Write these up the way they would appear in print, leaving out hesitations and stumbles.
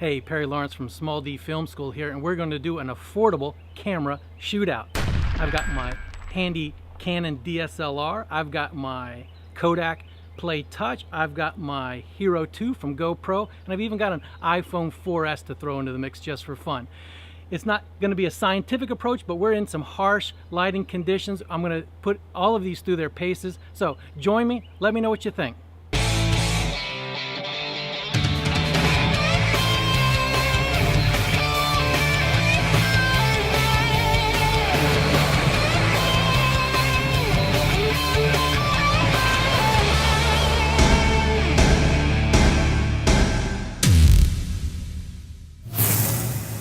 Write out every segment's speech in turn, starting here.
Hey, Perry Lawrence from Small D Film School here, and we're going to do an affordable camera shootout. I've got my handy Canon DSLR, I've got my Kodak PlayTouch, I've got my Hero 2 from GoPro, and I've even got an iPhone 4S to throw into the mix just for fun. It's not going to be a scientific approach, but we're in some harsh lighting conditions. I'm going to put all of these through their paces. So join me, let me know what you think.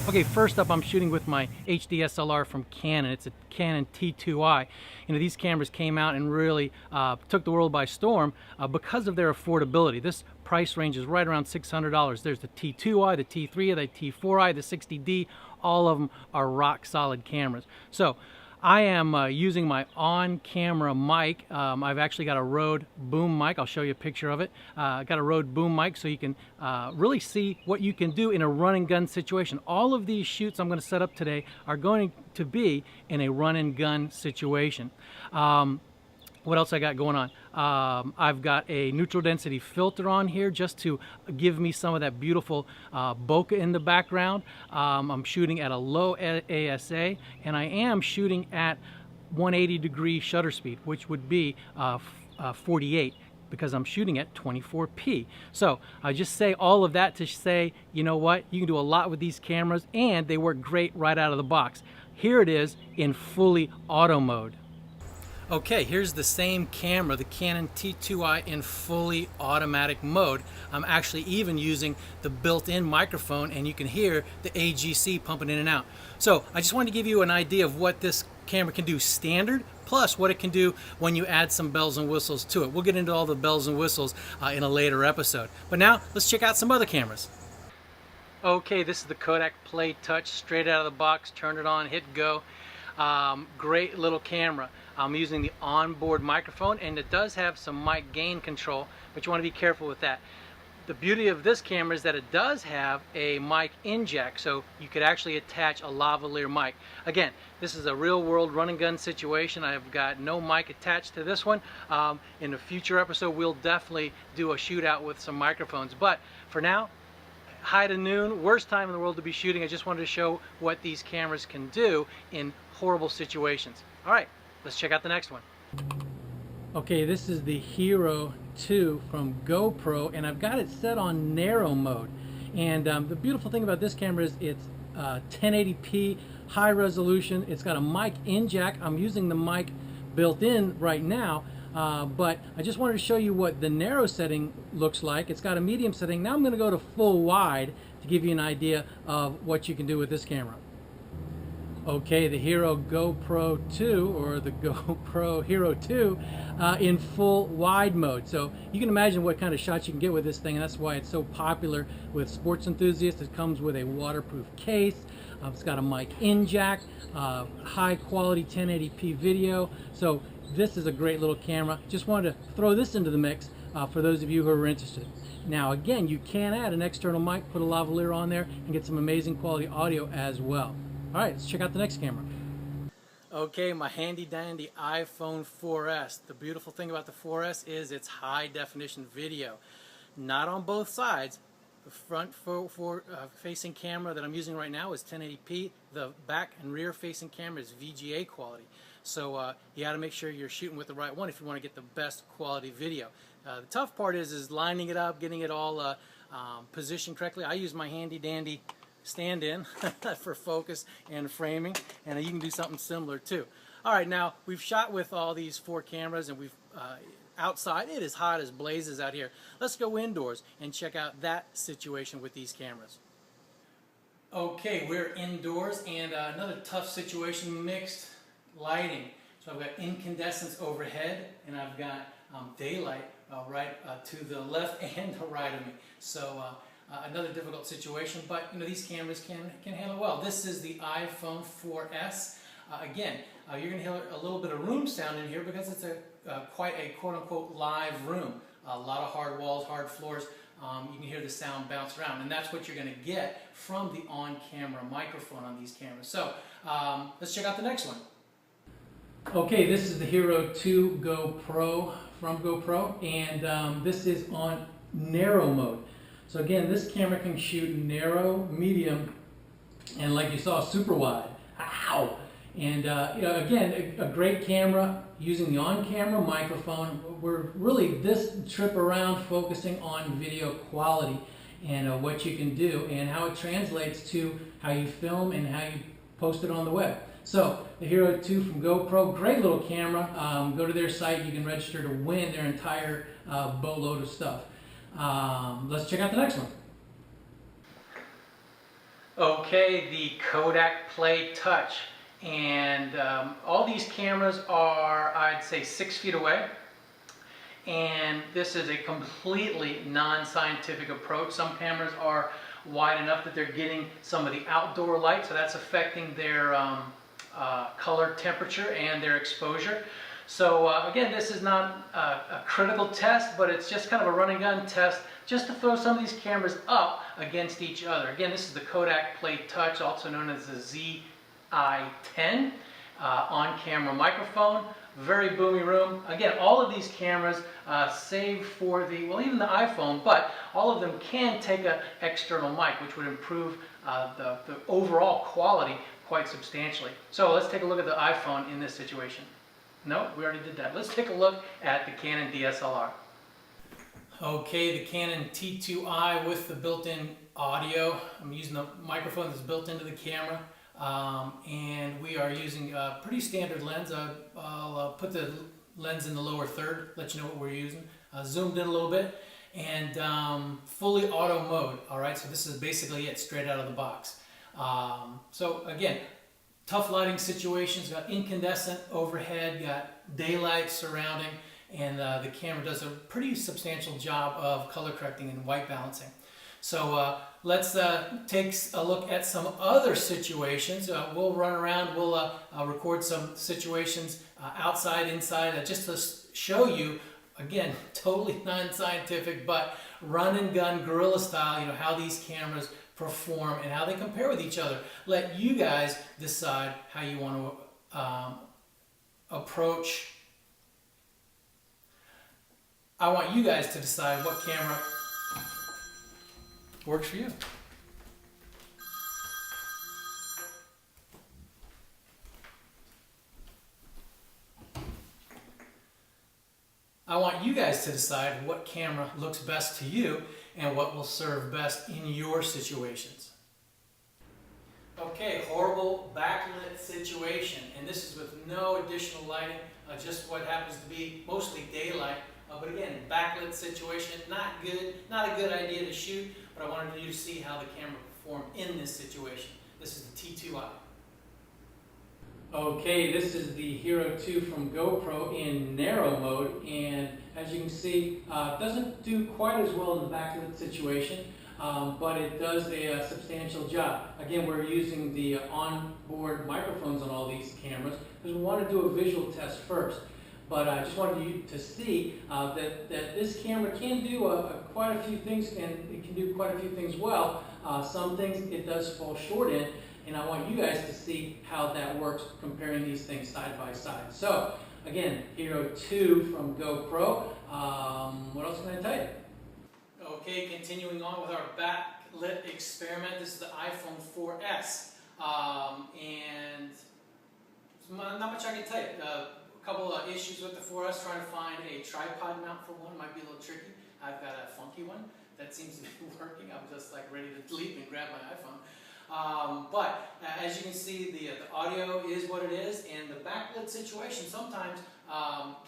Okay, first up, I'm shooting with my HDSLR from Canon. It's a Canon T2i. You know, these cameras came out and really took the world by storm because of their affordability. This price range is right around $600. There's the T2i, the T3i, the T4i, the 60D. All of them are rock solid cameras. So I am using my on-camera mic. I've actually got a Rode boom mic. I'll show you a picture of it. I've got a Rode boom mic so you can really see what you can do in a run and gun situation. All of these shoots I'm going to set up today are going to be in a run and gun situation. What else I got going on? I've got a neutral density filter on here just to give me some of that beautiful bokeh in the background. I'm shooting at a low ASA, and I am shooting at 180-degree shutter speed, which would be 48, because I'm shooting at 24p. So I just say all of that to say, you know what, you can do a lot with these cameras, and they work great right out of the box. Here it is in fully auto mode. Okay, here's the same camera, the Canon T2i in fully automatic mode. I'm actually even using the built-in microphone, and you can hear the AGC pumping in and out. So I just wanted to give you an idea of what this camera can do standard, plus what it can do when you add some bells and whistles to it. We'll get into all the bells and whistles in a later episode. But now, let's check out some other cameras. Okay, this is the Kodak PlayTouch, straight out of the box, turn it on, hit go. Great little camera. I'm using the onboard microphone, and it does have some mic gain control, but you want to be careful with that. The beauty of this camera is that it does have a mic in jack, so you could actually attach a lavalier mic. Again, this is a real world run and gun situation. I've got no mic attached to this one. In a future episode, we'll definitely do a shootout with some microphones, but for now, high to noon, worst time in the world to be shooting. I just wanted to show what these cameras can do in horrible situations. All right, let's check out the next one. Okay, this is the Hero 2 from GoPro, and I've got it set on narrow mode. And the beautiful thing about this camera is it's 1080p, high resolution. It's got a mic in jack. I'm using the mic built in right now. But I just wanted to show you what the narrow setting looks like. It's got a medium setting. Now I'm going to go to full wide to give you an idea of what you can do with this camera. Okay, the Hero GoPro 2, or the GoPro Hero 2 in full wide mode. So you can imagine what kind of shots you can get with this thing, and that's why it's so popular with sports enthusiasts. It comes with a waterproof case. It's got a mic in jack, high quality 1080p video. So this is a great little camera. Just wanted to throw this into the mix for those of you who are interested. Now again, you can add an external mic, put a lavalier on there, and get some amazing quality audio as well. All right, let's check out the next camera. Okay, my handy dandy iPhone 4S. The beautiful thing about the 4S is its high definition video. Not on both sides. The front facing camera that I'm using right now is 1080p. The back and rear facing camera is VGA quality. So you got to make sure you're shooting with the right one if you want to get the best quality video. The tough part is lining it up, getting it all positioned correctly. I use my handy dandy stand-in for focus and framing, and you can do something similar too. All right, now we've shot with all these four cameras, and we've outside. It is hot as blazes out here. Let's go indoors and check out that situation with these cameras. Okay, we're indoors, and another tough situation, mixed lighting. So I've got incandescence overhead, and I've got daylight right to the left and the right of me. So another difficult situation, but you know, these cameras can handle well. This is the iPhone 4S. Again, you're going to hear a little bit of room sound in here because it's quite a quote-unquote live room. A lot of hard walls, hard floors. you can hear the sound bounce around, and that's what you're going to get from the on-camera microphone on these cameras. So let's check out the next one. Okay, this is the Hero 2 GoPro from GoPro, and this is on narrow mode. So again, this camera can shoot narrow, medium, and like you saw, super wide. Ow! And again, a great camera using the on-camera microphone. We're really this trip around focusing on video quality and what you can do and how it translates to how you film and how you post it on the web. So the Hero 2 from GoPro, great little camera. Go to their site, you can register to win their entire boatload of stuff. Let's check out the next one. Okay, the Kodak PlayTouch. And all these cameras are, I'd say, 6 feet away. And this is a completely non-scientific approach. Some cameras are wide enough that they're getting some of the outdoor light, so that's affecting their color temperature and their exposure. So again, this is not a critical test, but it's just kind of a run and gun test just to throw some of these cameras up against each other. Again, this is the Kodak PlayTouch, also known as the ZI-10 on-camera microphone. Very boomy room. Again, all of these cameras, save for the, well, even the iPhone, but all of them can take an external mic, which would improve the overall quality quite substantially. So let's take a look at the iPhone in this situation. No, we already did that. Let's take a look at the Canon DSLR. Okay, the Canon T2i with the built-in audio. I'm using the microphone that's built into the camera. And we are using a pretty standard lens. I'll put the lens in the lower third, let you know what we're using. Zoomed in a little bit, and fully auto mode. All right, so this is basically it, straight out of the box. So again, tough lighting situations, got incandescent overhead, got daylight surrounding, and the camera does a pretty substantial job of color correcting and white balancing. So let's take a look at some other situations. We'll run around, we'll record some situations outside, inside, just to show you, again, totally non-scientific, but run and gun, guerrilla style, how these cameras perform and how they compare with each other. Let you guys decide how you want to approach. I want you guys to decide what camera works for you. I want you guys to decide what camera looks best to you and what will serve best in your situations. Okay, horrible backlit situation, and this is with no additional lighting, just what happens to be mostly daylight. But again, backlit situation, not good, not a good idea to shoot, but I wanted you to see how the camera performed in this situation. This is the T2i. Okay, this is the Hero 2 from GoPro in narrow mode, and as you can see, it doesn't do quite as well in the backlit situation, but it does a substantial job. Again, we're using the onboard microphones on all these cameras because we want to do a visual test first. But I just wanted you to see that this camera can do quite a few things, and it can do quite a few things well. Some things it does fall short in, and I want you guys to see how that works comparing these things side by side. So again, Hero 2 from GoPro. What else can I tell you? Okay, continuing on with our backlit experiment. This is the iPhone 4S, and not much I can tell you. A couple of issues with the 4S, trying to find a tripod mount for one might be a little tricky. I've got a funky one that seems to be working. I'm just like ready to leap and grab my iPhone. But as you can see, the audio is what it is, and the backlit situation sometimes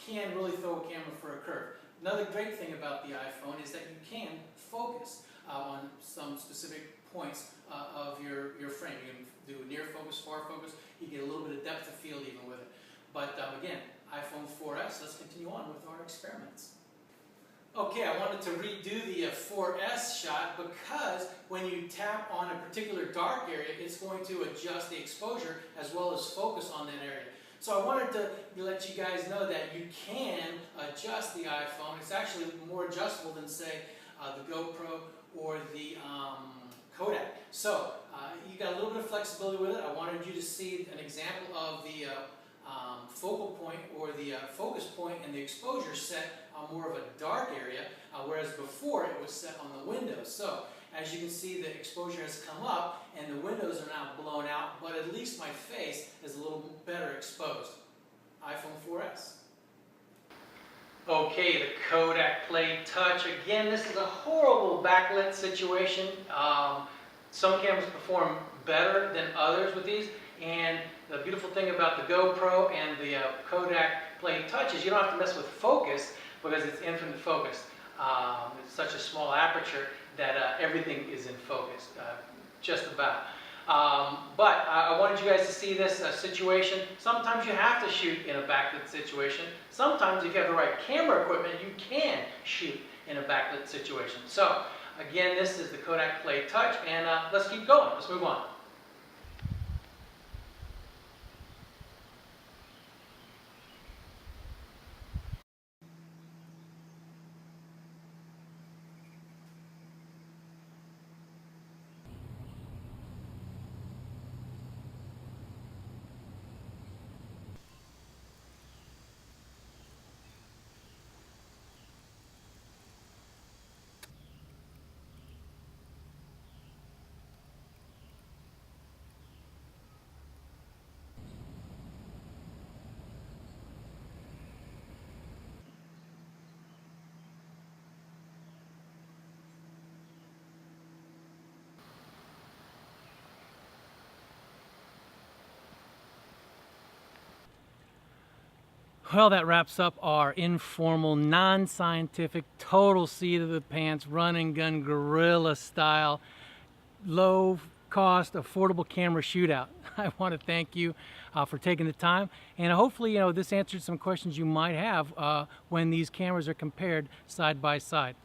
can really throw a camera for a curve. Another great thing about the iPhone is that you can focus on some specific points of your frame. You can do near focus, far focus. You get a little bit of depth of field even with it. But again, iPhone 4S, let's continue on with our experiments. Okay, I wanted to redo the 4S shot because when you tap on a particular dark area, it's going to adjust the exposure as well as focus on that area. So I wanted to let you guys know that you can adjust the iPhone. It's actually more adjustable than, say, the GoPro or the Kodak. So you got a little bit of flexibility with it. I wanted you to see an example of the focal point or the focus point and the exposure set on more of a dark area, whereas before it was set on the windows. So as you can see, the exposure has come up and the windows are now blown out, but at least my face is a little better exposed. iPhone 4S. Okay, the Kodak PlayTouch. Again, this is a horrible backlit situation. Some cameras perform better than others with these, and the beautiful thing about the GoPro and the Kodak PlayTouch is you don't have to mess with focus because it's infinite focus. It's such a small aperture that everything is in focus, just about. But I wanted you guys to see this situation. Sometimes you have to shoot in a backlit situation. Sometimes if you have the right camera equipment, you can shoot in a backlit situation. So again, this is the Kodak PlayTouch, and let's keep going. Let's move on. Well, that wraps up our informal, non-scientific, total seat of the pants, run and gun, guerrilla style, low cost, affordable camera shootout. I want to thank you for taking the time, and hopefully, this answered some questions you might have when these cameras are compared side by side.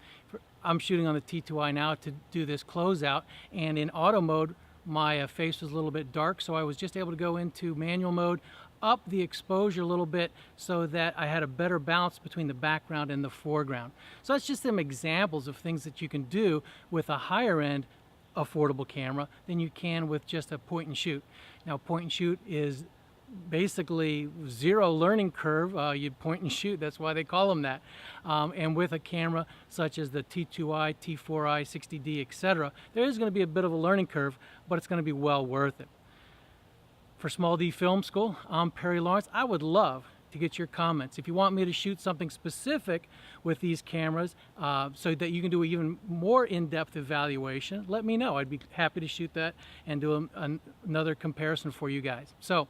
I'm shooting on the T2i now to do this closeout, and in auto mode, my face was a little bit dark, so I was just able to go into manual mode, up the exposure a little bit so that I had a better balance between the background and the foreground. So that's just some examples of things that you can do with a higher end affordable camera than you can with just a point and shoot. Now, point and shoot is basically zero learning curve. You point and shoot, that's why they call them that. And with a camera such as the T2i, T4i, 60D, etc., there is going to be a bit of a learning curve, but it's going to be well worth it. For Small D Film School, I'm Perry Lawrence. I would love to get your comments. If you want me to shoot something specific with these cameras so that you can do an even more in-depth evaluation, let me know. I'd be happy to shoot that and do another comparison for you guys. So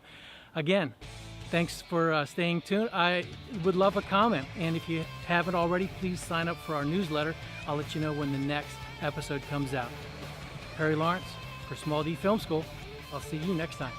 again, thanks for staying tuned. I would love a comment, and if you haven't already, please sign up for our newsletter. I'll let you know when the next episode comes out. Perry Lawrence for Small D Film School. I'll see you next time.